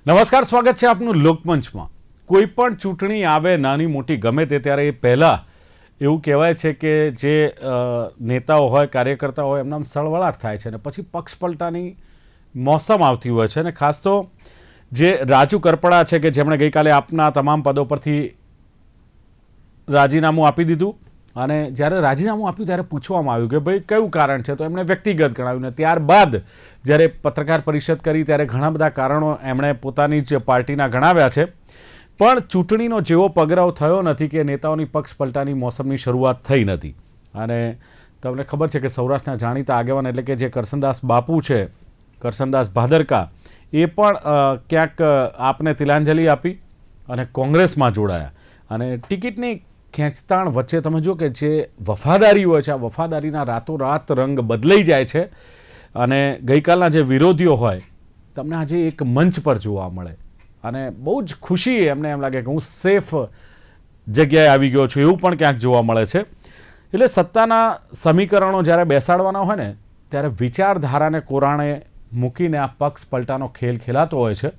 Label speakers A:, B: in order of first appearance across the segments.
A: નમસ્કાર, સ્વાગત છે આપનું લોકમંચમાં। કોઈ પણ ચૂંટણી આવે નાની મોટી ગમે તે, ત્યારે એ પહેલાં એવું કહેવાય છે કે જે નેતાઓ હોય, કાર્યકર્તા હોય, એમના સળવળાટ થાય છે અને પછી પક્ષ પલટાની મોસમ આવતી હોય છે। અને ખાસ તો જે રાજુ કરપડા છે કે જેમણે ગઈકાલે આપના તમામ પદો પરથી રાજીનામું આપી દીધું અને જ્યારે રાજીનામું આપ્યું ત્યારે પૂછવામાં આવ્યું કે ભાઈ કયું કારણ છે, તો એમણે વ્યક્તિગત ગણાવ્યું ને ત્યારબાદ જ્યારે પત્રકાર પરિષદ કરી ત્યારે ઘણા બધા કારણો એમણે પોતાની જ પાર્ટીના ગણાવ્યા છે। પણ ચૂંટણીનો જેવો પગરવ થયો નથી કે નેતાઓની પક્ષ પલટાની મોસમની શરૂઆત થઈ નથી। અને તમને ખબર છે કે સૌરાષ્ટ્રના જાણીતા આગેવાન એટલે કે જે કરસનદાસ બાપુ છે, કરસનદાસ ભાદરકા, એ પણ ક્યાંક આપને તિલાંજલિ આપી અને કોંગ્રેસમાં જોડાયા। અને ટિકિટની ખેંચતાણ વચ્ચે તમે જો કે જે વફાદારી હોય છે, આ વફાદારીના રાતોરાત રંગ બદલાઈ જાય છે અને ગઈકાલના જે વિરોધીઓ હોય તમને આજે એક મંચ પર જોવા મળે અને બહુ જ ખુશી એમને એમ લાગે કે હું સેફ જગ્યાએ આવી ગયો છું એવું પણ ક્યાંક જોવા મળે છે। એટલે સત્તાના સમીકરણો જ્યારે બેસાડવાના હોય ને ત્યારે વિચારધારાને કોરાણે મૂકીને આ પક્ષ પલટાનો ખેલ ખેલાતો હોય છે।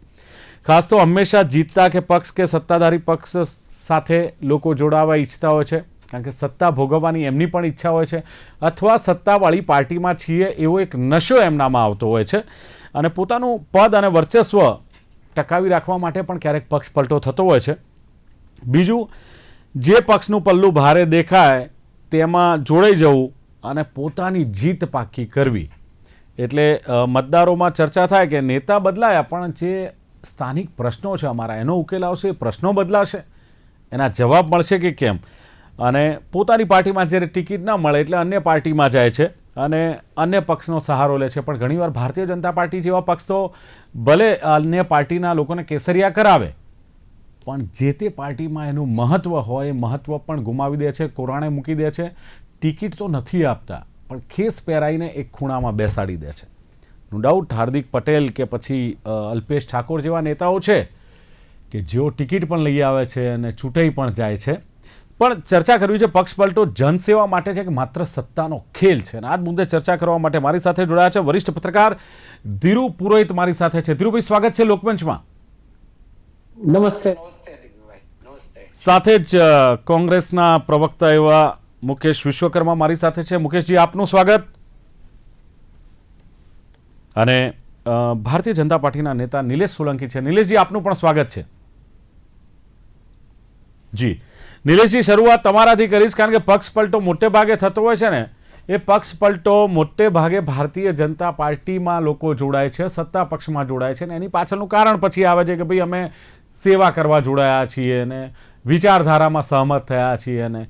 A: ખાસ તો હંમેશા જીતતા કે પક્ષ કે સત્તાધારી પક્ષ સાથે લોકો જોડાવા ઈચ્છતા હોય છે, કારણ કે સત્તા ભોગવવાની એમની પણ ઈચ્છા હોય છે અથવા સત્તાવાળી પાર્ટીમાં છીએ એવો એક નશો એમનામાં આવતો હોય છે અને પોતાનું પદ અને વર્ચસ્વ ટકાવી રાખવા માટે પણ ક્યારેક પક્ષ પલટો થતો હોય છે। બીજું, જે પક્ષનું પલ્લું ભારે દેખાય તેમાં જોડાઈ જવું અને પોતાની જીત પાકી કરવી। એટલે મતદારોમાં ચર્ચા થાય કે નેતા બદલાયા પણ જે સ્થાનિક પ્રશ્નો છે અમારા એનો ઉકેલ આવશે, એ પ્રશ્નો બદલાશે, એના જવાબ મળશે કે કેમ। અને પોતાની પાર્ટીમાં જ્યારે ટિકિટ ન મળે એટલે અન્ય પાર્ટીમાં જાય છે અને અન્ય પક્ષનો સહારો લે છે। પણ ઘણીવાર ભારતીય જનતા પાર્ટી જેવા પક્ષ તો ભલે અન્ય પાર્ટીના લોકોને કેસરિયા કરાવે પણ જે તે પાર્ટીમાં એનું મહત્ત્વ હોય એ મહત્ત્વ પણ ગુમાવી દે છે, કોરાણે મૂકી દે છે। ટિકિટ તો નથી આપતા પણ ખેસ પહેરાઈને એક ખૂણામાં બેસાડી દે છે। નો ડાઉટ હાર્દિક પટેલ કે પછી અલ્પેશ ઠાકોર જેવા નેતાઓ છે કે જેઓ ટિકિટ પણ લઈ આવે છે અને ચૂંટાઈ પણ જાય છે। પણ ચર્ચા કરવી છે પક્ષ પલટો જનસેવા માટે છે કે માત્ર સત્તાનો ખેલ છે, અને આ મુદ્દે ચર્ચા કરવા માટે મારી સાથે જોડાયા છે વરિષ્ઠ પત્રકાર ધીરુ પુરોહિત મારી સાથે છે। ધીરુભાઈ, સ્વાગત છે લોકમંચમાં।
B: નમસ્તે।
A: સાથે જ કોંગ્રેસના પ્રવક્તા એવા મુકેશ વિશ્વકર્મા મારી સાથે છે। મુકેશજી, આપનું સ્વાગત। અને ભારતીય જનતા પાર્ટીના નેતા નિલેશ સોલંકી છે। નિલેશજી, આપનું પણ સ્વાગત છે। જી નિલેશજી, શરૂઆત તમારાથી કરીશ, કારણ કે પક્ષ પલટો મોટે ભાગે થતો હોય છે ને એ પક્ષ પલટો મોટે ભાગે ભારતીય જનતા પાર્ટીમાં લોકો જોડાય છે, સત્તા પક્ષમાં જોડાય છે ને એની પાછળનું કારણ પછી આવે છે કે ભાઈ અમે સેવા કરવા જોડાયા છીએ અને વિચારધારામાં સહમત થયા છીએ। અને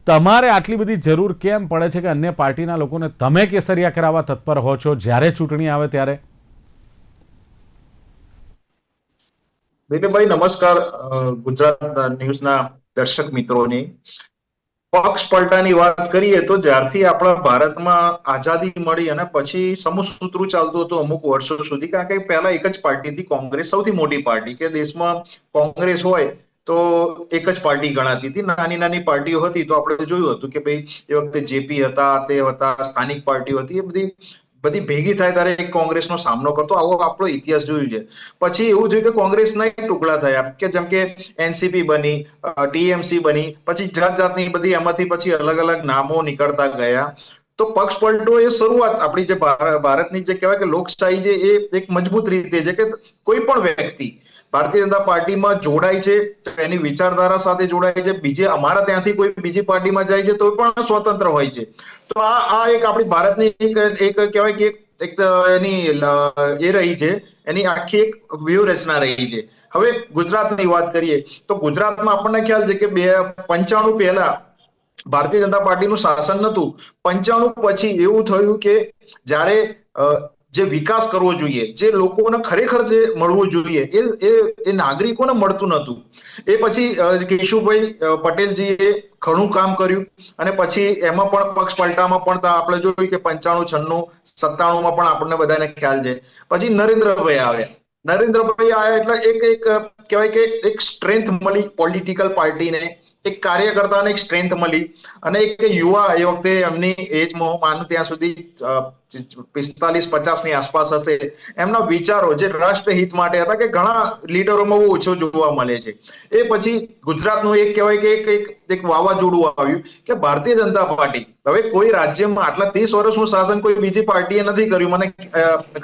A: તમારે આટલી બધી જરૂર કેમ પડે છે કે અન્ય પાર્ટીના લોકોને તમે કેસરિયા કરાવવા તત્પર હો છો જ્યારે ચૂંટણી આવે ત્યારે?
B: દિલીપભાઈ, નમસ્કાર। ગુજરાત ન્યૂઝના દર્શક મિત્રોને પક્ષ પલટાની વાત કરીએ તો જ્યારથી આપણા ભારતમાં આઝાદી મળી અને પછી સમસૂત્રું ચાલતું હતું અમુક વર્ષો સુધી, કારણ કે પહેલા એક જ પાર્ટી હતી કોંગ્રેસ, સૌથી મોટી પાર્ટી કે દેશમાં કોંગ્રેસ હોય તો એક જ પાર્ટી ગણાતી હતી। નાની નાની પાર્ટીઓ હતી તો આપણે જોયું હતું કે ભાઈ એ વખતે જેપી હતા, તે હતા, સ્થાનિક પાર્ટીઓ હતી, એ બધી બધી ભેગી થાય ત્યારે એક કોંગ્રેસનો સામનો કરતો, આવો આપણો ઇતિહાસ જોયું છે। પછી એવું થયું કે કોંગ્રેસના ટુકડા થયા કે જેમ કે એનસીપી બની, ટીએમસી બની, પછી જાત જાતની બધી એમાંથી પછી અલગ અલગ નામો નીકળતા ગયા। તો પક્ષ પલટો એ શરૂઆત આપણી જે ભારતની જે કહેવાય કે લોકશાહી છે એ એક મજબૂત રીતે છે કે કોઈ પણ વ્યક્તિ ભારતીય જનતા પાર્ટીમાં જોડાય છે, એની વિચારધારા સાથે જોડાય છે, બીજે અમારા ત્યાંથી કોઈ બીજી પાર્ટીમાં જાય છે તો પણ સ્વતંત્ર હોય છે। તો આ એક આપણી ભારતની એક કહેવાય કે એક એની એ રહી છે, એની આખી એક વ્યૂહરચના રહી છે। હવે ગુજરાતની વાત કરીએ તો ગુજરાતમાં આપણને ખ્યાલ છે કે 95 પહેલા ભારતીય જનતા પાર્ટીનું શાસન નહોતું। 95 પછી એવું થયું કે જ્યારે જે વિકાસ કરવો જોઈએ, જે લોકોને ખરેખર જે મળવું જોઈએ એ નાગરિકોને મળતું નહોતું। એ પછી કેશુભાઈ પટેલજીએ ઘણું કામ કર્યું અને પછી એમાં પણ પક્ષ પલટામાં પણ આપણે જોયું કે 95, 96, 97માં પણ આપણને બધાને ખ્યાલ છે। પછી નરેન્દ્રભાઈ આવ્યા। નરેન્દ્રભાઈ આવ્યા એટલે એક કહેવાય કે એક સ્ટ્રેન્થ મળી પોલિટિકલ પાર્ટીને એક કાર્યકર્તાને એક સ્ટ્રેન્થ મળી અને એક યુવા એ વખતે એમની એજ હું માનું ત્યાં સુધી 45-50 ની આસપાસ હશે. એમના વિચારો જે રાષ્ટ્રહિત માટે હતા કે ઘણા લીડરોમાં બહુ ઓછો જોવા મળે છે. એ પછી ગુજરાતનું એક કહેવાય કે એક વાવાઝોડું આવ્યું કે ભારતીય જનતા પાર્ટી, હવે કોઈ રાજ્યમાં આટલા 30 વર્ષનું શાસન કોઈ બીજી પાર્ટીએ નથી કર્યું. મને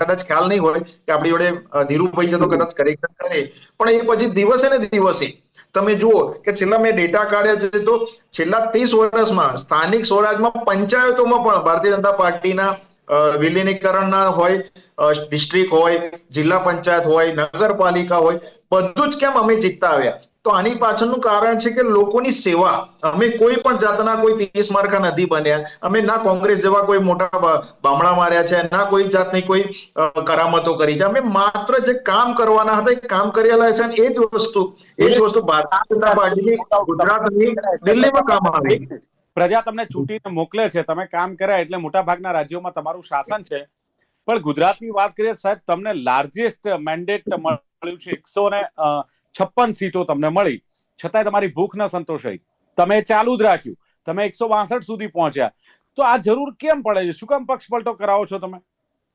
B: કદાચ ખ્યાલ નહીં હોય કે આપણી જોડે ધીરુભાઈ છે તો કદાચ કરેક્શન કરે, પણ એ પછી દિવસે ને દિવસે તમે જુઓ કે છેલ્લા મેં ડેટા કાઢ્યા છે તો છેલ્લા 30 વર્ષમાં સ્થાનિક સ્વરાજમાં પંચાયતોમાં પણ ભારતીય જનતા પાર્ટીના વિલીનીકરણના હોય, ડિસ્ટ્રિક્ટ હોય, જિલ્લા પંચાયત હોય, નગરપાલિકા હોય, બધું જ કેમ અમે જીતતા આવ્યા. તો આની પાછળનું કારણ છે કે લોકોની સેવા. અમે કોઈ પણ જાતના કોઈ 30 માર્કા નથી બન્યા. અમે ના કોંગ્રેસ જેવા કોઈ મોટા બામણા માર્યા છે, ના કોઈ જાતની કોઈ કરામતો કરી છે. અમે માત્ર જે કામ કરવાના હતા એ કામ કરેલા છે. એ જ વસ્તુ ભારતીય જનતા પાર્ટીની ગુજરાતની દિલ્હીમાં કામ આવી.
A: પ્રજા તમને ચૂંટીને મોકલે છે, તમે કામ કર્યા એટલે મોટા ભાગના રાજ્યોમાં તમારું શાસન છે. પણ ગુજરાતની વાત કરીએ સાહેબ, તમને લાર્જેસ્ટ મેન્ડેટ મળ્યું છે, 156 સીટો તમને મળી, છતાંય તમારી ભૂખ ન સંતોષાઈ, તમે ચાલુ જ રાખ્યું, તમે 162 સુધી પહોંચ્યા. તો આ જરૂર કેમ પડે છે? શું કામ પક્ષ પલટો કરાવો છો તમે?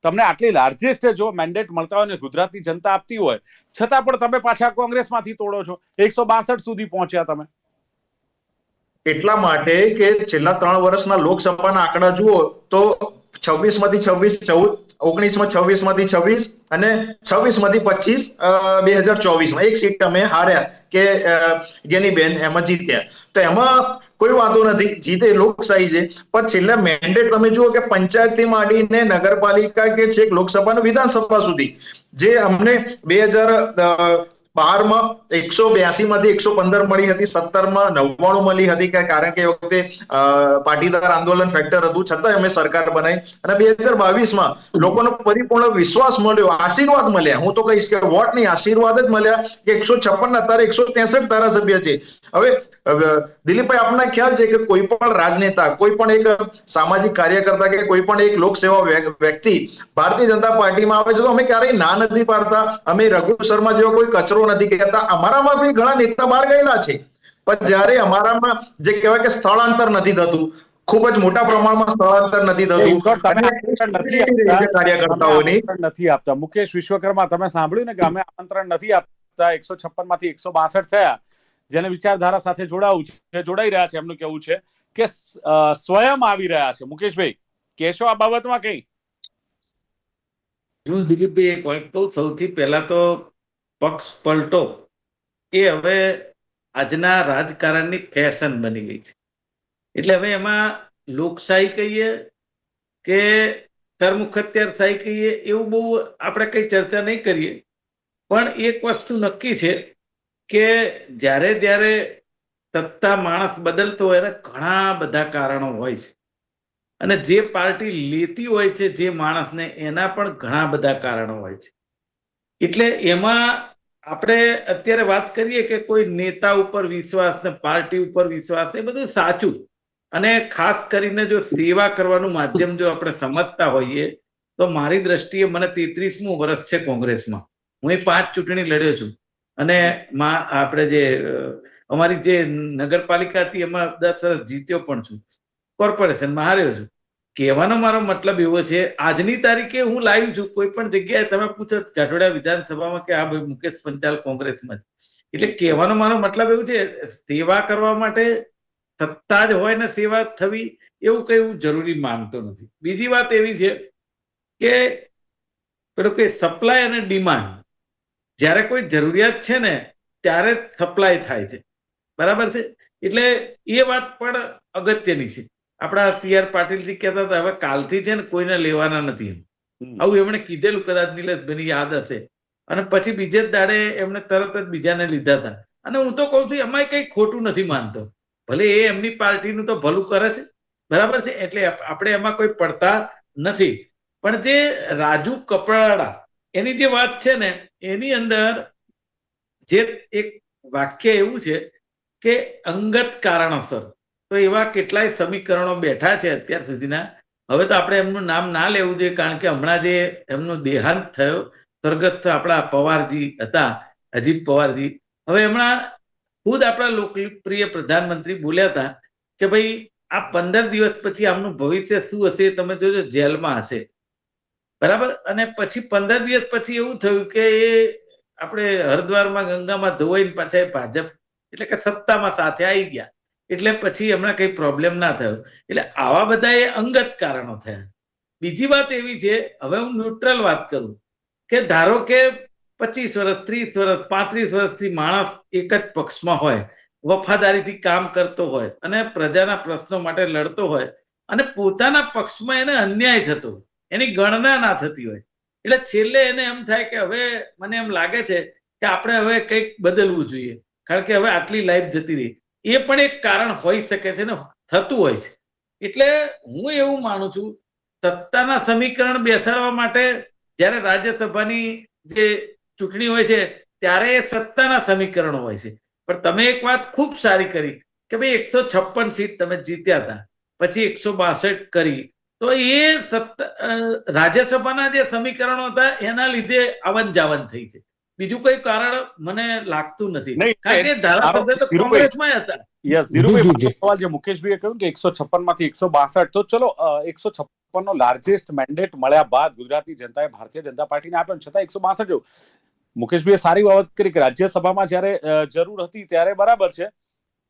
A: તમને આટલી લાર્જેસ્ટ જો મેન્ડેટ મળતા હોય ને ગુજરાતની જનતા આપતી હોય, છતાં પણ તમે પાછા કોંગ્રેસમાંથી તોડો છો. 162 સુધી પહોંચ્યા તમે.
B: એટલા માટે કે છેલ્લા 3 વર્ષના લોકસભાના આંકડા જુઓ તો 26 માંથી 26, 19 26 માંથી 26 અને 26 માંથી 25 2024 એક સીટ તમે હાર્યા કે ગેનીબેન એમાં જીત્યા. તો એમાં કોઈ વાંધો નથી, જીતે લોકશાહી છે. પણ છેલ્લા મેન્ડેટ તમે જુઓ કે પંચાયતથી માંડીને નગરપાલિકા કે છેક લોકસભા વિધાનસભા સુધી જે અમને 2012માં 182 માંથી 115 મળી હતી, 17માં 99 મળી હતી, કારણ કે એ વખતે પાટીદાર આંદોલન ફેક્ટર હતું, છતાં અમે સરકાર બનાવી. અને 2022માં લોકોનો પરિપૂર્ણ વિશ્વાસ મળ્યો, આશીર્વાદ મળ્યા. હું તો કહીશ કે વોટ નહીં, આશીર્વાદ જ મળ્યા કે 156 અત્યારે 163 ધારાસભ્ય છે. હવે દિલીપભાઈ, આપણને ખ્યાલ છે કે કોઈ પણ રાજનેતા, કોઈ પણ એક સામાજિક કાર્યકર્તા કે કોઈ પણ એક લોકસેવા વ્યક્તિ ભારતીય જનતા પાર્ટીમાં આવે છે તો અમે ક્યારેય ના નથી પાડતા. અમે રઘુ શર્મા જેવો કોઈ કચરો નથી કહેતા. અમારામાં બી ઘણા નેતા બહાર ગયેલા છે, પણ જ્યારે અમારામાં જે કહેવાય કે સ્થળાંતર નથી થતું, ખૂબ જ મોટા પ્રમાણમાં સ્થળાંતર નથી થતું કાર્યકર્તાઓની.
A: નથી આપતા. મુકેશ વિશ્વકર્મા, તમે સાંભળ્યું ને કે અમે આમંત્રણ નથી આપતા, 156 માંથી 162 થયા. જેને વિચારધારા સાથે જોડાઈ રહ્યા છે, એમનું કેવું છે કે સ્વયં આવી રહ્યા છે. મુકેશભાઈ, કહેશો આ બાબતમાં કઈ?
C: હું દિલીપભાઈ એક વાત કહું. સૌથી પહેલા તો પક્ષ પલટો એ હવે આજના રાજકારણની ફેશન બની ગઈ છે. એટલે હવે એમાં લોકશાહી કહીએ કે ધર્મખત્યારશાહી કહીએ, એવું બહુ આપણે કઈ ચર્ચા નહીં કરીએ. પણ એક વસ્તુ નક્કી છે કે જ્યારે જ્યારે સત્તા માણસ બદલતો હોય એને ઘણા બધા કારણો હોય છે, અને જે પાર્ટી લેતી હોય છે જે માણસને, એના પણ ઘણા બધા કારણો હોય છે. એટલે એમાં આપણે અત્યારે વાત કરીએ કે કોઈ નેતા ઉપર વિશ્વાસ ને પાર્ટી ઉપર વિશ્વાસ, એ બધું સાચું. અને ખાસ કરીને જો સેવા કરવાનું માધ્યમ જો આપણે સમજતા હોઈએ તો મારી દ્રષ્ટિએ મને 33મું વર્ષ છે કોંગ્રેસમાં. હું 5 ચૂંટણી લડ્યો છું, અને આપણે જે અમારી જે નગરપાલિકા હતી એમાં 10 વર્ષ જીત્યો પણ છું, કોર્પોરેશનમાં હાર્યો છું. કહેવાનો મારો મતલબ એવો છે, આજની તારીખે હું લાઈવ છું. કોઈ પણ જગ્યાએ તમે પૂછો જાટોડા વિધાનસભામાં કે આ ભાઈ મુકેશ પંચાલ કોંગ્રેસમાં. એટલે કહેવાનો મારો મતલબ એવું છે, સેવા કરવા માટે સત્તા જ હોય ને સેવા થવી એવું કઈ હું જરૂરી માનતો નથી. બીજી વાત એવી છે કે પેલું કે સપ્લાય અને ડિમાન્ડ, જ્યારે કોઈ જરૂરિયાત છે ને ત્યારે સપ્લાય થાય છે, બરાબર છે. એટલે એ વાત પણ અગત્યની છે. આપણા CR પાટીલજી કહેતા હતા હવે કાલથી છે ને કોઈને લેવાના નથી, આવું એમણે કીધેલું, કદાચ નિલેશભાઈની યાદ હશે. અને પછી બીજે જ દાડે એમણે તરત જ બીજાને લીધા હતા. અને હું તો કહું છું એમાં કઈ ખોટું નથી માનતો, ભલે એ એમની પાર્ટીનું તો ભલું કરે છે, બરાબર છે. એટલે આપણે એમાં કોઈ પડતા નથી. પણ જે રાજુ કપરાડા એની જે વાત છે ને, એની અંદર જે એક વાક્ય એવું છે કે અંગત કારણોસર, તો એવા કેટલાય સમીકરણો બેઠા છે અત્યાર સુધીના. હવે તો આપણે એમનું નામ ના લેવું જોઈએ, કારણ કે હમણાં જે એમનો દેહાંત થયો, સ્વર્ગસ્થ આપણા પવારજી હતા, અજીત પવારજી, હવે હમણાં ખુદ આપણા લોકપ્રિય પ્રધાનમંત્રી બોલ્યા હતા કે ભાઈ આ 15 દિવસ પછી આમનું ભવિષ્ય શું હશે તમે જોજો, જેલમાં હશે, બરાબર. અને પછી 15 દિવસ પછી એવું થયું કે એ આપણે હરિદ્વારમાં ગંગામાં ધોવાઈને પાછા ભાજપ એટલે કે સત્તામાં સાથે આવી ગયા, એટલે પછી હમણાં કઈ પ્રોબ્લેમ ના થયો. એટલે આવા બધા એ અંગત કારણો થયા. બીજી વાત એવી છે, હવે હું ન્યુટ્રલ વાત કરું કે ધારો કે 25 વર્ષ 30 વર્ષ 35 વર્ષથી માણસ એક જ પક્ષમાં હોય, વફાદારીથી કામ કરતો હોય અને પ્રજાના પ્રશ્નો માટે લડતો હોય અને પોતાના પક્ષમાં એને અન્યાય થતો હોય, એની ગણના ના થતી હોય, એટલે છેલ્લે એને એમ થાય કે હવે મને એમ લાગે છે કે આપણે હવે કંઈક બદલવું જોઈએ, કારણ કે હવે આટલી લાઈફ જતી રહી. એ પણ એક કારણ હોઈ શકે છે ને, થતું હોય છે. એટલે હું એવું માનું છું, સત્તાના સમીકરણ બેસાડવા માટે જ્યારે રાજ્યસભાની જે ચૂંટણી હોય છે ત્યારે એ સત્તાના સમીકરણો હોય છે. પણ તમે એક વાત ખૂબ સારી કરી કે ભાઈ 156 સીટ તમે જીત્યા હતા, પછી 162 કરી, તો એ રાજ્યસભાના જે સમીકરણો હતા એના લીધે આવન જાવન થઈ છે. બીજું કોઈ કારણ મને લાગતું નથી, કારણ કે ધારાસભ્ય તો કોંગ્રેસમાં હતા.
A: યસ, ધીરુભાઈ, સવાલ જે મુકેશભાઈએ કહ્યું કે 156 માંથી 162, તો ચલો 156 નો લાર્જેસ્ટ મેન્ડેટ મળ્યા બાદ ગુજરાતની જનતાએ ભારતીય જનતા પાર્ટીને આપ્યો, છતાં 162. મુકેશભાઈએ સારી બાબત કરી કે રાજ્યસભામાં જ્યારે જરૂર હતી ત્યારે બરાબર છે,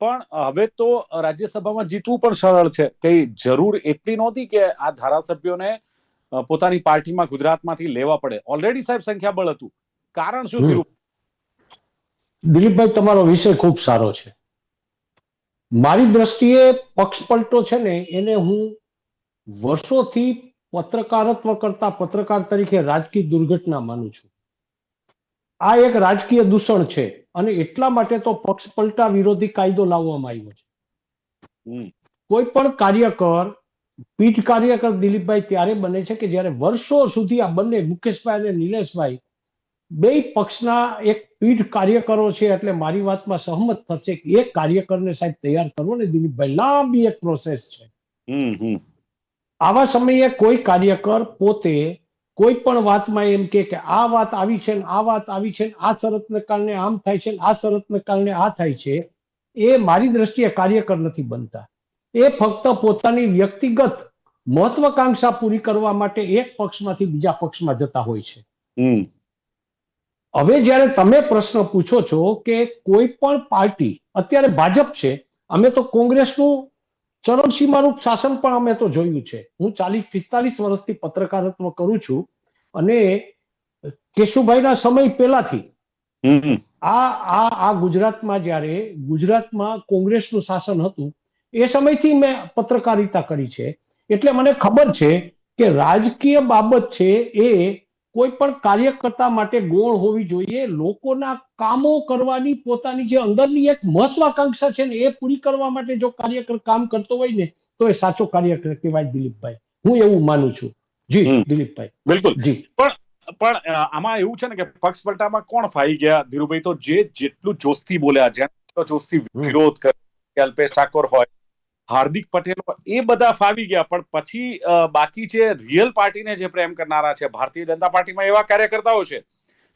A: પણ હવે તો રાજ્યસભામાં જીતવું પણ સરળ છે. કઈ જરૂર એટલી નહોતી કે આ ધારાસભ્યોને પોતાની પાર્ટીમાં ગુજરાતમાંથી લેવા પડે. ઓલરેડી સાહેબ સંખ્યાબળ હતું. કારણ શું થયું?
D: દિલીપભાઈ, તમારો વિષય ખૂબ સારો છે. મારી દ્રષ્ટિએ પક્ષ પલટો છે ને, એને હું વર્ષોથી પત્રકારત્વ કરતા પત્રકાર તરીકે રાજકીય દુર્ઘટના માનું છું. આ એક રાજકીય દૂષણ છે અને એટલા માટે તો પક્ષ પલટા વિરોધી કાયદો લાવવામાં આવ્યો છે. કોઈ પણ કાર્યકર, પીઢ કાર્યકર દિલીપભાઈ ત્યારે બને છે કે જ્યારે વર્ષો સુધી આ બંને મુકેશભાઈ અને નિલેશભાઈ બે પક્ષના એક પીઢ કાર્યકરો છે, એટલે મારી વાતમાં સહમત થશે કે એક કાર્યકરને સાહેબ તૈયાર કરવો ને દિલીપભાઈ લાંબી એક પ્રોસેસ છે. આવા સમયે કોઈ કાર્યકર પોતે કોઈ પણ વાતમાં એમ કે આ વાત આવી છે ને આ વાત આવી છે, આ શરતને કારણે આમ થાય છે, આ શરતને કારણે આ થાય છે, એ મારી દ્રષ્ટિએ કાર્યકર નથી બનતા. એ ફક્ત પોતાની વ્યક્તિગત મહત્વાકાંક્ષા પૂરી કરવા માટે એક પક્ષમાંથી બીજા પક્ષમાં જતા હોય છે. હવે જ્યારે તમે પ્રશ્ન પૂછો છો કે કોઈ પણ પાર્ટી, અત્યારે ભાજપ છે, અમે તો કોંગ્રેસનું ચરમસીમારૂપ શાસન પણ અમે તો જોયું છે. હું 40-45 વર્ષથી પત્રકારત્વ કરું છું અને કેશુભાઈના સમય પહેલાથી આ ગુજરાતમાં જ્યારે ગુજરાતમાં કોંગ્રેસનું શાસન હતું એ સમયથી મેં પત્રકારિતા કરી છે, એટલે મને ખબર છે કે રાજકીય બાબત છે એ કોઈ પણ કાર્યકર્તા માટે ગૌણ હોવી જોઈએ. લોકોના કામો કરવાની પોતાની જે અંદરની એક મહત્વાકાંક્ષા છે ને એ પૂરી કરવા માટે જો કાર્યકર કામ કરતો હોય ને તો એ સાચો કાર્યકર કહેવાય દિલીપભાઈ. હું એવું માનું છું. જી દિલીપભાઈ.
A: બિલકુલ.
D: જી
A: પણ આમાં એવું છે ને કે પક્ષ પલટામાં કોણ ફાઈ ગયા ધીરુભાઈ? તો જેટલું જોશથી બોલ્યા, જેટલો જોશથી વિરોધ કર્યો, અલ્પેશ ઠાકોર હોય, હાર્દિક પટેલ, એ બધા ફાવી ગયા. પણ પછી બાકી છે રિયલ પાર્ટીને જે પ્રેમ કરનારા છે, ભારતીય જનતા પાર્ટીમાં એવા કાર્યકર્તાઓ છે,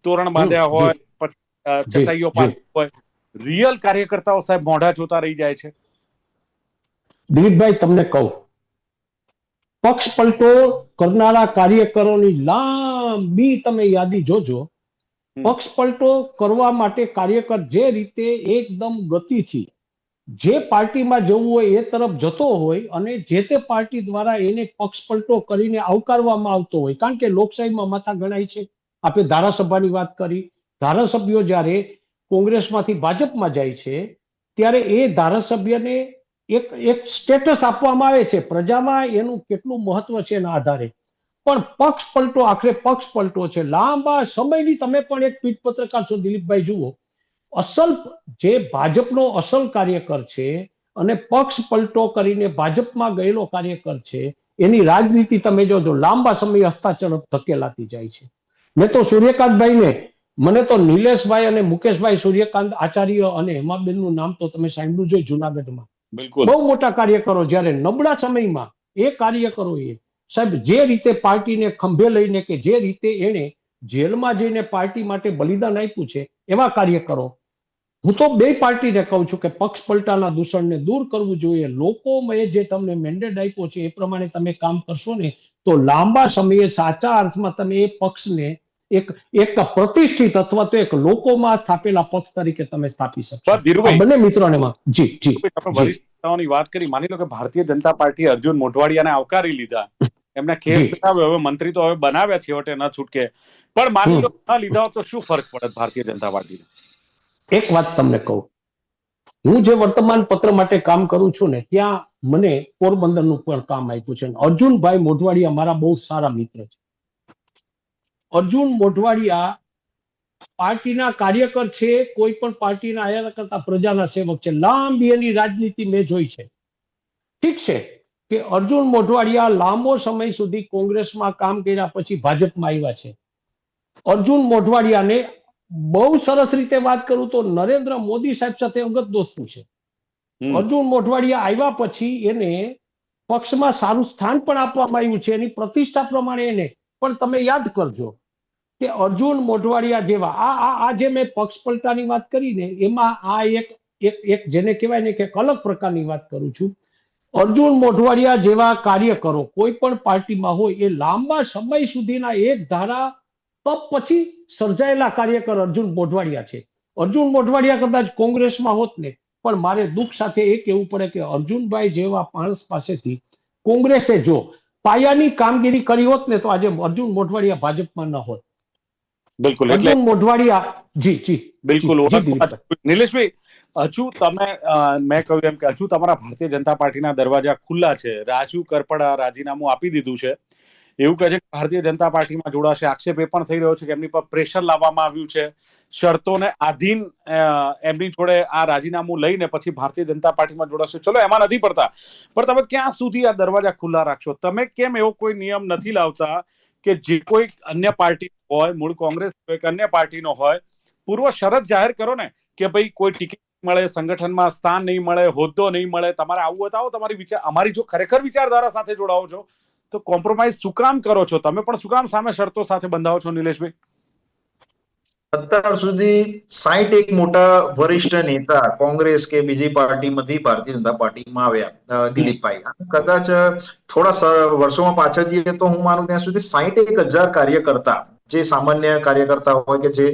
A: તોરણ બાંધ્યા હોય, પછી ચટાઈઓ પાડી હોય, રિયલ કાર્યકર્તાઓ સાહેબ મોઢા જોતા રહી જાય છે.
D: દિલીપભાઈ, તમને કહું, પક્ષ પલટો કરનારા કાર્યકરોની લાંબી તમે યાદી જોજો. પક્ષ પલટો કરવા માટે કાર્યકર જે રીતે એકદમ ગતિથી જે પાર્ટીમાં જવું હોય એ તરફ જતો હોય અને જે તે પાર્ટી દ્વારા એને પક્ષ પલટો કરીને આવકારવામાં આવતો હોય, કારણ કે લોકશાહીમાં માથા ગણાય છે. આપણે ધારાસભાની વાત કરી, ધારાસભ્યો જ્યારે કોંગ્રેસમાંથી ભાજપમાં જાય છે ત્યારે એ ધારાસભ્યને એક સ્ટેટસ આપવામાં આવે છે, પ્રજામાં એનું કેટલું મહત્વ છે એના આધારે. પણ પક્ષ પલટો આખરે પક્ષ પલટો છે. લાંબા સમયની તમે પણ એક પીઠ પત્રકાર છો દિલીપભાઈ, જુઓ, અસલ જે ભાજપનો અસલ કાર્યકર છે અને પક્ષ પલટો કરીને ભાજપમાં ગયેલો કાર્યકર છે, એની રાજનીતિ તમે જોજો લાંબા સમય હસ્તાચળ ધકેલાતી જાય છે. મેં તો સૂર્યકાંતભાઈને, મને તો નિલેશભાઈ અને મુકેશભાઈ સૂર્યકાંત આચાર્ય અને હેમાબેનનું નામ તો તમે સાંભળ્યું છે જુનાગઢમાં. બહુ મોટા કાર્યકરો, જ્યારે નબળા સમયમાં એ કાર્યકરોએ સાહેબ જે રીતે પાર્ટીને ખંભે લઈને કે જે રીતે એને જેલમાં જઈને પાર્ટી માટે બલિદાન આપ્યું છે, એવા કાર્યકરો હું તો બે પાર્ટીને કહું છું કે પક્ષ પલટાના દૂષણને દૂર કરવું જોઈએ. લોકોએ જે તમને મેન્ડેટ આપ્યો છે એ પ્રમાણે તમે કામ કરશો ને તો લાંબા સમયે સાચા અર્થમાં તમે એ પક્ષને એક પ્રતિષ્ઠિત અથવા તો એક લોકોમાં સ્થાપેલા પક્ષ તરીકે તમે સ્થાપી શકશો.
A: પણ ધીરુભાઈ,
D: બંને મિત્રોને જી જી
A: તમે વરિષ્ઠ નેતાઓની વાત કરી, માની લો કે ભારતીય જનતા પાર્ટીએ અર્જુન મોઢવાડિયાને આવકારી લીધા, એમને કેસ બનાવ્યો, હવે મંત્રી તો હવે બનાવ્યા છેવટે ન છૂટકે, પણ માની લો ન લીધા હોત તો શું ફરક પડે ભારતીય જનતા પાર્ટીને?
D: એક વાત તમને કહું, હું જે વર્તમાન પત્ર માટે કામ કરું છું ને ત્યાં મને પોરબંદરનું પણ કામ આપ્યું છે. અર્જુનભાઈ મોઢવાડિયા મારા બહુ સારા મિત્ર છે. અર્જુન મોઢવાડિયા પાર્ટીના કાર્યકર છે, કોઈ પણ પાર્ટીના આયા કરતા પ્રજાના સેવક છે. લાંબી એની રાજનીતિ મેં જોઈ છે. ઠીક છે કે અર્જુન મોઢવાડિયા લાંબો સમય સુધી કોંગ્રેસમાં કામ કર્યા પછી ભાજપમાં આવ્યા છે. અર્જુન મોઢવાડિયાને બહુ સરસ રીતે વાત કરું તો નરેન્દ્ર મોદી સાહેબ સાથે અંગત દોસ્તી છે. અર્જુન મોઢવાડિયા આવ્યા પછી એને પક્ષમાં સારું સ્થાન પણ આપવામાં આવ્યું છે. એની પ્રતિષ્ઠા પ્રમાણે એને પણ તમે યાદ કરજો કે અર્જુન મોઢવાડિયા જેવા આ જે મેં પક્ષ પલટાની વાત કરી ને એમાં આ એક જેને કહેવાય ને કે અલગ પ્રકારની વાત કરું છું. અર્જુન મોઢવાડિયા જેવા કાર્યકરો કોઈ પણ પાર્ટીમાં હોય એ લાંબા સમય સુધીના એક ધારા તપ પછી સર્જાયેલા કાર્યકર અર્જુન મોઢવાડિયા છે. અર્જુન મોઢવાડિયા કદાચ કોંગ્રેસમાં હોત ને પણ મારે દુઃખ સાથે એ કહેવું પડે કે અર્જુનભાઈ જેવા માણસ પાસેથી કોંગ્રેસે જો પાયાની કામગીરી કરી હોત ને તો આજે અર્જુન મોઢવાડિયા ભાજપમાં ન હોત.
A: બિલકુલ, એટલે
D: અર્જુન મોઢવાડિયા જી
A: બિલકુલ. નિલેશભાઈ, હજુ તમે મેં કહ્યું એમ કે હજુ તમારા ભારતીય જનતા પાર્ટીના દરવાજા ખુલ્લા છે. રાજુ કરપડા રાજીનામું આપી દીધું છે, એવું કહે છે કે ભારતીય જનતા પાર્ટીમાં જોડાશે. આક્ષેપ એ પણ થઈ રહ્યો છે કે એમની પર પ્રેશર લાવવામાં આવ્યું છે, શરતોને આધીન એમની જોડે આ રાજીનામું લઈને પછી ભારતીય જનતા પાર્ટીમાં જોડાશે. ચલો, એમાં નથી પડતા, પણ તમે ક્યાં સુધી આ દરવાજા ખુલ્લા રાખશો? તમે કેમ એવો કોઈ નિયમ નથી લાવતા કે જે કોઈ અન્ય પાર્ટી હોય, મૂળ કોંગ્રેસ હોય કે અન્ય પાર્ટીનો હોય, પૂર્વ શરત જાહેર કરો ને કે ભાઈ કોઈ ટિકિટ મળે, સંગઠનમાં સ્થાન નહીં મળે, હોદ્દો નહીં મળે, તમારે આવું બતાવો, તમારી વિચાર અમારી જો ખરેખર વિચારધારા સાથે જોડાવો છો તો કોમ્પ્રોમાઇઝ શું કામ કરો છો? તમે પણ શું કામ સામે શરતો સાથે બંધાવો છો? નિલેશભાઈ,
B: અત્યાર સુધી 61 મોટા વરિષ્ઠ નેતા કોંગ્રેસ કે બીજી પાર્ટીમાંથી ભારતીય જનતા પાર્ટીમાં આવ્યા, દિલીપભાઈ. કદાચ થોડા વર્ષોમાં પાછળ જઈએ તો હું માનું ત્યાં સુધી 61,000 કાર્યકર્તા, જે સામાન્ય કાર્યકર્તા હોય કે જે,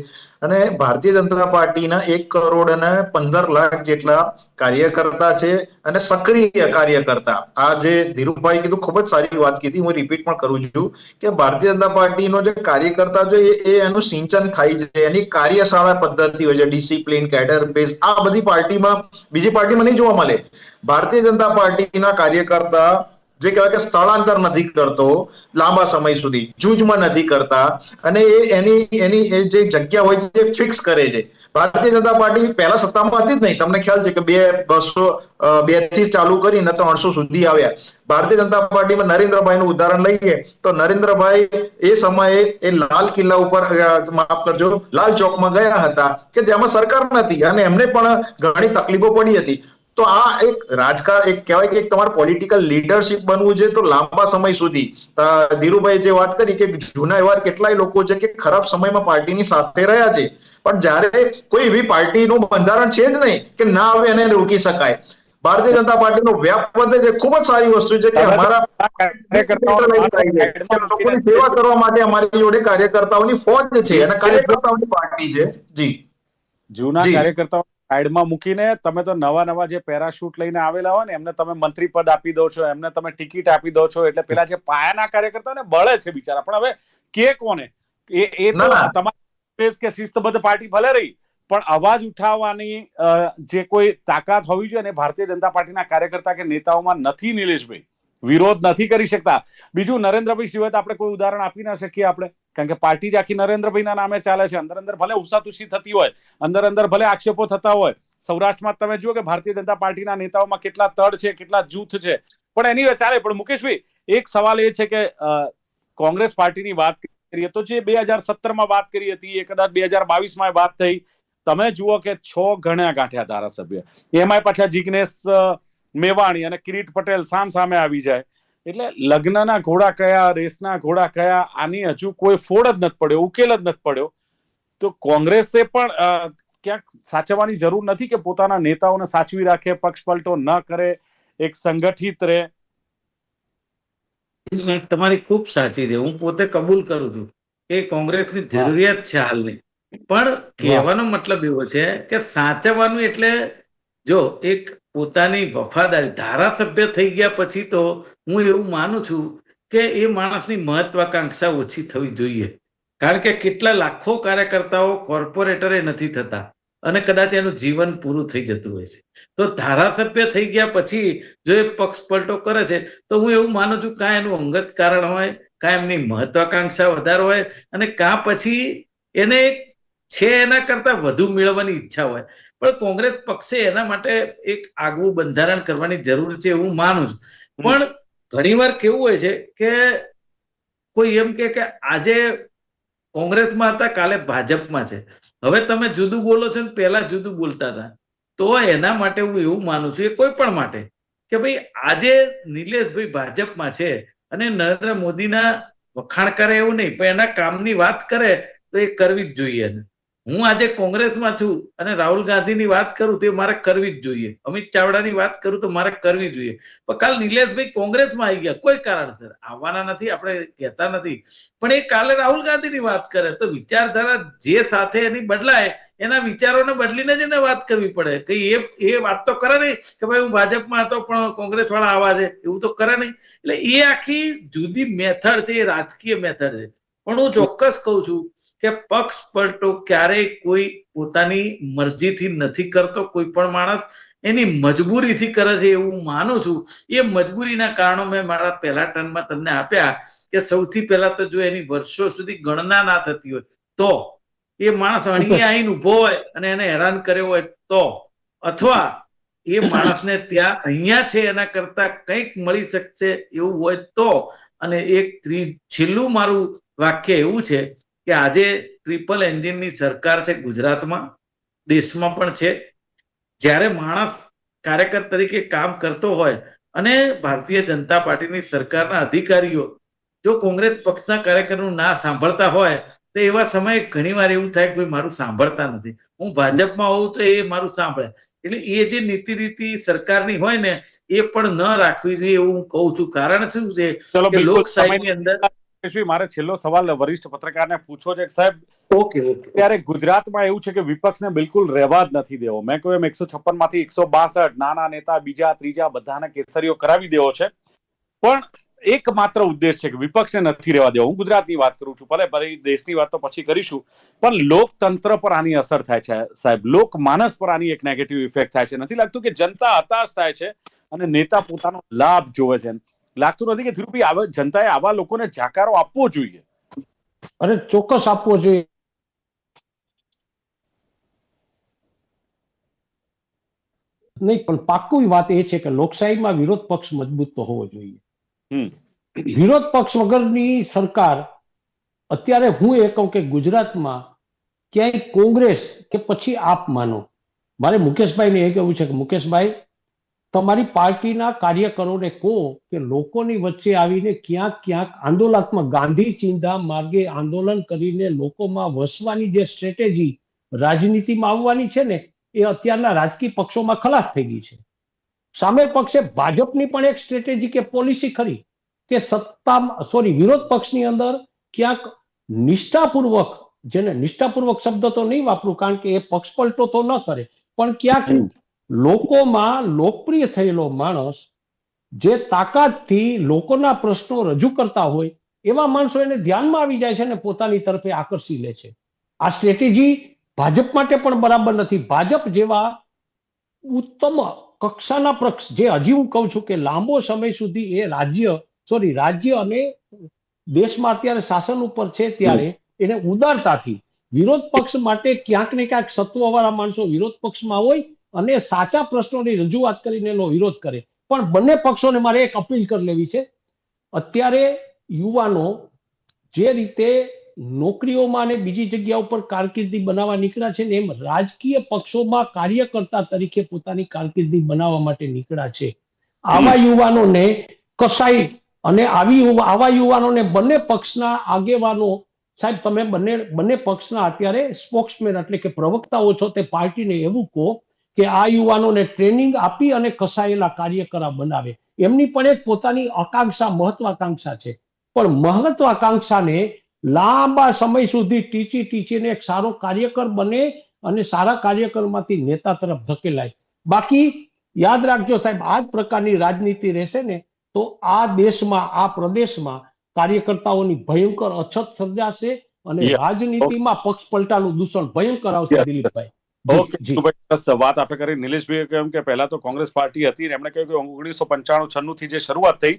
B: અને ભારતીય જનતા પાર્ટીના 1,15,00,000 જેટલા કાર્યકર્તા છે અને સક્રિય કાર્યકર્તા. આ જે ધીરુભાઈ કીધું ખૂબ જ સારી વાત કીધી, હું રિપીટ પણ કરું છું કે ભારતીય જનતા પાર્ટીનો જે કાર્યકર્તા છે એ એનું સિંચન થાય છે, એની કાર્યશાળા પદ્ધતિ હોય છે, ડિસિપ્લિન, કેડર બેઝ. આ બધી પાર્ટીમાં, બીજી પાર્ટીમાં નહીં જોવા મળે. ભારતીય જનતા પાર્ટીના કાર્યકર્તા જે કહેવાય કે સ્થળાંતર નથી કરતો લાંબા સમય સુધી, જૂજમાં નથી કરતા, અને એની જે જગ્યા હોય છે એ ફિક્સ કરે છે. ભારતીય જનતા પાર્ટી પહેલા સત્તામાં હતી જ નહીં, તમને ખ્યાલ છે કે 200 થી ચાલુ કરીને 300 સુધી આવ્યા. ભારતીય જનતા પાર્ટીમાં નરેન્દ્રભાઈનું ઉદાહરણ લઈએ તો નરેન્દ્રભાઈ એ સમયે એ લાલ કિલ્લા ઉપર, માફ કરજો, લાલ ચોકમાં ગયા હતા કે જેમાં સરકાર નથી અને એમને પણ ઘણી તકલીફો પડી હતી. તો આ એક રાજકારણ, એક કહેવાય કે એક તમારે પોલિટિકલ લીડરશિપ બનવું છે તો લાંબા સમય સુધી. ધીરુભાઈ જે વાત કરી કે જૂના એવા કેટલાય લોકો છે કે ખરાબ સમયમાં પાર્ટીની સાથે રહ્યા છે, પણ જ્યારે કોઈ એવી પાર્ટીનું બંધારણ છે જ નહીં કે ના આવે એને રોકી શકાય. ભારતીય જનતા પાર્ટીનો વ્યાપ વધે છે, ખૂબ જ સારી વસ્તુ છે કે અમારા લોકોની સેવા કરવા માટે અમારી જોડે કાર્યકર્તાઓની ફોજ છે અને કાર્યકર્તાઓની પાર્ટી છે. જી,
A: જૂના કાર્યકર્તાઓ સાઈડમાં મૂકીને તમે તો નવા જે પેરાશૂટ લઈને આવેલા હોય ને એમને તમે મંત્રી પદ આપી દો છો, એમને તમે ટિકિટ આપી દો છો, એટલે પેલા જે પાયાના કાર્યકર્તાઓને બળે છે બિચારા. પણ હવે કે કોને, એ તો તમારી કે શિસ્તબદ્ધ પાર્ટી ભલે રહી, પણ અવાજ ઉઠાવવાની જે કોઈ તાકાત હોવી જોઈએ ને ભારતીય જનતા પાર્ટીના કાર્યકર્તા કે નેતાઓમાં નથી. નિલેશભાઈ, વિરોધ નથી કરી શકતા. બીજું, નરેન્દ્રભાઈ સિવાય તો આપણે કોઈ ઉદાહરણ આપી ના શકીએ આપણે, કારણ કે પાર્ટી જ આખી નરેન્દ્રભાઈના નામે ચાલે છે. અંદર ભલે ઉસાતુસી થતી હોય, અંદર ભલે આક્ષેપો થતા હોય. સૌરાષ્ટ્રમાં તમે જુઓ કે ભારતીય જનતા પાર્ટીના નેતાઓમાં કેટલા તડ છે, કેટલા જૂથ છે, પણ એની ચાલે. પણ મુકેશભાઈ, એક સવાલ એ છે કે કોંગ્રેસ પાર્ટીની વાત કરીએ તો જે 2017માં વાત કરી હતી એ કદાચ 2022માં વાત થઈ. તમે જુઓ કે 6 ગણ્યા ગાંઠ્યા ધારાસભ્ય, એમાં પાછા જિગ્નેશ મેવાણી અને કિરીટ પટેલ સામે આવી જાય. એટલે લગ્નના ઘોડા કયા, રેસના ઘોડા કયા, આની હજુ કોઈ ફોડ જ નથી પડ્યો, ઉકેલ જ નથી પડ્યો. તો કોંગ્રેસે પણ ક્યાંક સાચવવાની જરૂર નથી કે પોતાના નેતાઓને સાચવી રાખે, પક્ષ પલટો ન કરે, એક સંગઠિત રહે?
C: તમારી ખૂબ સાચી છે. હું પોતે કબૂલ કરું છું કે કોંગ્રેસની જરૂરિયાત છે હાલની. પણ કહેવાનો મતલબ એવો છે કે સાચવવાનું એટલે જો એક પોતાની વફાદારી, ધારાસભ્ય થઈ ગયા પછી તો હું એવું માનું છું કે એ માણસની મહત્વાકાંક્ષા ઓછી થવી જોઈએ. કારણ કે કેટલા લાખો કાર્યકર્તાઓ કોર્પોરેટરે નથી થતા અને કદાચ એનું જીવન પૂરું થઈ જતું હોય છે. તો ધારાસભ્ય થઈ ગયા પછી જો એ પક્ષ પલટો કરે છે તો હું એવું માનું છું કાં એનું અંગત કારણ હોય, કાં એમની મહત્વાકાંક્ષા વધારે હોય, અને કાં પછી એને છે એના કરતા વધુ મેળવવાની ઈચ્છા હોય. પણ કોંગ્રેસ પક્ષે એના માટે એક આગવું બંધારણ કરવાની જરૂર છે એવું માનું છું. પણ ઘણીવાર કેવું હોય છે કે કોઈ એમ કે આજે કોંગ્રેસમાં હતા, કાલે ભાજપમાં છે. હવે તમે જુદું બોલો છો ને પહેલા જુદું બોલતા હતા. તો એના માટે હું એવું માનું છું, એ કોઈ પણ માટે, કે ભાઈ આજે નિલેશભાઈ ભાજપમાં છે અને નરેન્દ્ર મોદીના વખાણ કરે એવું નહીં, પણ એના કામની વાત કરે તો એ કરવી જ જોઈએ. હું આજે કોંગ્રેસમાં છું અને રાહુલ ગાંધીની વાત કરું તો એ મારે કરવી જ જોઈએ. અમિત ચાવડાની વાત કરું તો મારે કરવી જોઈએ. પણ કાલ નિલેશભાઈ કોંગ્રેસમાં આવી ગયા, કોઈ કારણસર આવવાના નથી, આપણે કહેતા નથી, પણ એ કાલે રાહુલ ગાંધીની વાત કરે તો વિચારધારા જે સાથે એની બદલાય એના વિચારોને બદલીને જ એને વાત કરવી પડે. કઈ એ વાત તો કરે નહીં કે ભાઈ હું ભાજપમાં હતો પણ કોંગ્રેસ વાળા આવા છે, એવું તો કરે નહીં. એટલે એ આખી જુદી મેથડ છે, એ રાજકીય મેથડ છે. પણ હું ચોક્કસ કહું છું કે પક્ષ પલટો ક્યારેય કોઈ પોતાની મરજીથી નથી કરતો. કોઈ પણ માણસ એની મજબૂરીથી કરે છે એવું માનું છું. એ મજબૂરીના કારણો મેં મારા પહેલા ટર્મમાં તમને આપ્યા કે સૌથી પહેલા તો જો એની વર્ષો સુધી ગણના ના થતી હોય તો, એ માણસ અણીએ આવીને ઉભો હોય અને એને હેરાન કર્યો હોય તો, અથવા એ માણસને ત્યાં અહીંયા છે એના કરતા કંઈક મળી શકશે એવું હોય તો. અને એક છેલ્લું મારું વાક્ય એવું છે કે આજે ટ્રિપલ એન્જિનની સરકાર છે ગુજરાતમાં, દેશમાં પણ છે. જ્યારે માણસ કાર્યકર તરીકે કામ કરતો હોય અને ભારતીય જનતા પાર્ટીની સરકારના અધિકારીઓ જો કોંગ્રેસ પક્ષના કાર્યકરનું ના સાંભળતા હોય તો એવા સમયે ઘણીવાર એવું થાય કે મારું સાંભળતા નથી. હું ભાજપમાં હોઉં તો એ મારું સાંભળે. એટલે એ જે નીતિ રીતિ સરકારની હોય ને એ પણ ન રાખવી જોઈએ એવું હું કહું છું. કારણ શું છે કે લોકશાહીની અંદર
A: મારે છેલ્લો સવાલ વરિષ્ઠ પત્રકારને પૂછવો છે. સાહેબ,
C: ઓકે
A: ત્યારે ગુજરાતમાં એવું છે કે વિપક્ષને બિલકુલ રહેવા જ નથી દેવો. મેં કહ્યું એમ 156 માંથી 162 નાના નેતા, બીજા ત્રીજા બધાને કેસરીઓ કરાવી દેવો છે. પણ એક માત્ર ઉદ્દેશ છે કે વિપક્ષને નથી રહેવા દેવો. હું ગુજરાતની વાત કરું છું, ભલે દેશની વાત તો પછી કરીશું, પણ લોકતંત્ર પર આની અસર થાય છે સાહેબ. લોકમાનસ પર આની એક નેગેટિવ ઇફેક્ટ થાય છે. નથી લાગતું કે જનતા હતાશ થાય છે અને નેતા પોતાનો લાભ જોવે છે? લાગતું નથી કે ધીરુભાઈ જનતાએ આવા લોકોને જાકારો આપવો જોઈએ?
D: અરે ચોક્કસ આપવો જોઈએ. નહીં, પણ પાક્કું વાત એ છે કે લોકશાહીમાં વિરોધ પક્ષ મજબૂત તો હોવો જોઈએ. વિરોધ પક્ષ વગરની સરકાર, અત્યારે હું એ કહું કે ગુજરાતમાં ક્યાંય કોંગ્રેસ કે પછી આપ માનો, મારે મુકેશભાઈને એ કહેવું છે કે મુકેશભાઈ, તમારી પાર્ટીના કાર્યકરોને કહો કે લોકોની વચ્ચે આવીને ક્યાંક આંદોલનાત્મક ગાંધી ચિંધા માર્ગે આંદોલન કરીને લોકોમાં વસવાની જે સ્ટ્રેટેજી રાજનીતિમાં આવવાની છે ને, એ અત્યારના રાજકીય પક્ષોમાં ખલાસ થઈ ગઈ છે. સામે પક્ષે ભાજપની પણ એક સ્ટ્રેટેજી કે પોલિસી ખરી કે વિરોધ પક્ષની અંદર ક્યાંક નિષ્ઠાપૂર્વક, જેને નિષ્ઠાપૂર્વક શબ્દ તો નહીં વાપરું કારણ કે એ પક્ષ પલટો તો ન કરે, પણ ક્યાંક લોકોમાં લોકપ્રિય થયેલો માણસ જે તાકાતથી લોકોના પ્રશ્નો રજૂ કરતા હોય એવા માણસો એને ધ્યાનમાં આવી જાય છે ને પોતાની તરફે આકર્ષી લે છે. આ સ્ટ્રેટેજી ભાજપ માટે પણ બરાબર નથી. ભાજપ જેવા ઉત્તમ કક્ષાના પક્ષ, જે હજી હું કહું છું કે લાંબો સમય સુધી એ રાજ્ય અને દેશમાં અત્યારે શાસન ઉપર છે, ત્યારે એને ઉદારતાથી વિરોધ પક્ષ માટે ક્યાંક ને ક્યાંક સત્વવાળા માણસો વિરોધ પક્ષમાં હોય અને સાચા પ્રશ્નોની રજૂઆત કરીને એનો વિરોધ કરે. પણ બંને પક્ષોને મારે એક અપીલ કરી લેવી છે. અત્યારે યુવાનો જે રીતે નોકરીઓમાં અને બીજી જગ્યા ઉપર કારકિર્દી બનાવવા નીકળ્યા છે ને, એમ રાજકીય પક્ષોમાં કાર્યકર્તા તરીકે પોતાની કારકિર્દી બનાવવા માટે નીકળ્યા છે. આવા યુવાનોને કસાઈ અને આવા યુવાનોને બંને પક્ષના આગેવાનો સાહેબ તમે બંને પક્ષના અત્યારે સ્પોક્સમેન એટલે કે પ્રવક્તાઓ છો, તે પાર્ટીને એવું કહો કે આ યુવાનોને ટ્રેનિંગ આપી અને કસાયેલા કાર્યકરો બનાવે. એમની પણ એક પોતાની આકાંક્ષા, મહત્વાકાંક્ષા છે, પણ મહત્વાકાંક્ષાને લાંબા સમય સુધી ટીચીને એક સારો કાર્યકર બને અને સારા કાર્યકરમાંથી નેતા તરફ ધકેલાય. બાકી યાદ રાખજો સાહેબ, આ જ પ્રકારની રાજનીતિ રહેશે ને તો આ દેશમાં, આ પ્રદેશમાં કાર્યકર્તાઓની ભયંકર અછત સર્જાશે અને
A: Yeah.
D: રાજનીતિમાં પક્ષ પલટાનું દૂષણ ભયંકર આવશે.
A: Yes.
D: દિલીપભાઈ,
A: ઓકે બસ વાત આપણે કરી. નિલેશભાઈએ કહ્યું કે પહેલા તો કોંગ્રેસ પાર્ટી હતી, એમણે કહ્યું કે 1995-96 થી જે શરૂઆત થઈ,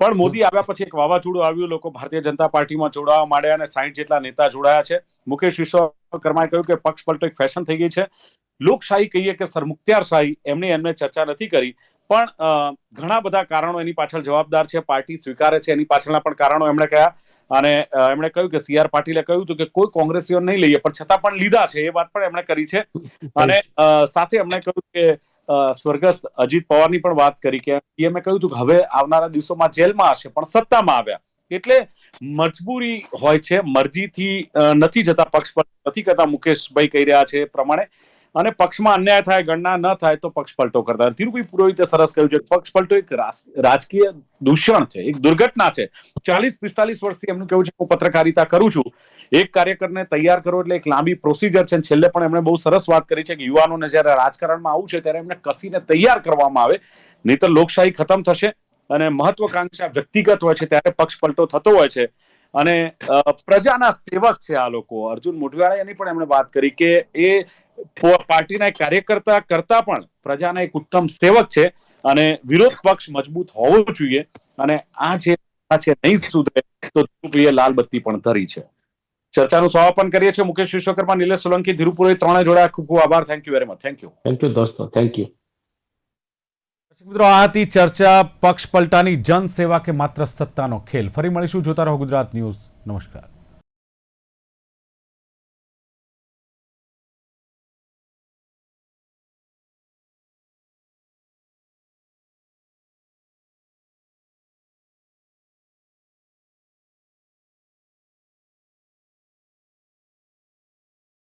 A: પણ મોદી આવ્યા પછી એક વાવાઝોડું આવ્યું, લોકો ભારતીય જનતા પાર્ટીમાં જોડાવા માંડ્યા અને 60 જેટલા નેતા જોડાયા છે. મુકેશ વિશ્વકર્માએ કહ્યું કે પક્ષ પલટો એક ફેશન થઈ ગઈ છે, લોકશાહી કહીએ કે સરમુખત્યારશાહી, એમને ચર્ચા નથી કરી, પણ ઘણા બધા કારણો એની પાછળ જવાબદાર છે, પાર્ટી સ્વીકારે છે, એની પાછળના પણ કારણો એમણે કહ્યા. અને એમણે કહ્યું કે CR પાટીલે કહ્યું હતું કે કોઈ કોંગ્રેસીઓ નહીં લઈએ, પણ છતાં પણ લીધા છે, એ વાત પણ એમણે કરી છે. અને સાથે એમણે કહ્યું કે સ્વર્ગસ્થ અજીત પવારની પણ વાત કરી કે એમણે કહ્યું હતું કે હવે આવનારા દિવસોમાં જેલમાં હશે પણ સત્તામાં આવ્યા, એટલે મજબૂરી હોય છે, મરજીથી નથી જતા પક્ષ પર નથી કરતા. મુકેશભાઈ કહી રહ્યા છે એ પ્રમાણે, અને પક્ષમાં અન્યાય થાય, ગણના ન થાય તો પક્ષ પલટો કરતા. ધીરુભાઈ પુરોહિતે સરસ કહ્યું છે પક્ષ પલટો એક રાજકીય દૂષણ છે, એક દુર્ઘટના છે. 40-45 વર્ષથી એમનું કહેવું છે હું પત્રકારિતા કરું છું, એક કાર્યકરને તૈયાર કરો એટલે એક લાંબી પ્રોસિજર છે. છેલ્લે પણ એમણે બહુ સરસ વાત કરી છે કે યુવાનોને જ્યારે રાજકારણમાં આવવું છે ત્યારે એમને કસીને તૈયાર કરવામાં આવે, નહીંતર લોકશાહી ખતમ થશે. અને મહત્વાકાંક્ષા વ્યક્તિગત હોય છે ત્યારે પક્ષ પલટો થતો હોય છે, અને પ્રજાના સેવક છે આ લોકો. અર્જુન મોઢવાડિયાની પણ એમણે વાત કરી કે એ પાર્ટીના એક કાર્યકર્તા કરતા પણ પ્રજાના એક ઉત્તમ સેવક છે, અને વિરોધ પક્ષ મજબૂત હોવો જોઈએ. અને આ જે છે નહીં સુધરે તો ધીરુભાઈએ લાલ બત્તી પણ ધરી છે. ચર્ચાનું સમાપન કરીએ છીએ. મુકેશ વિશ્વકર્મા, નિલેશ સોલંકી, ધીરુ પુરોહિત ત્રણે જોડાયા. ખૂબ ખૂબ આભાર. Thank you very much. Thank you
D: દોસ્તો, થેન્ક યુ.
A: મિત્રો, આ હતી ચર્ચા પક્ષ પલટાની જનસેવા કે માત્ર સત્તાનો ખેલ. ફરી મળીશું. જોતા રહો ગુજરાત ન્યૂઝ. નમસ્કાર.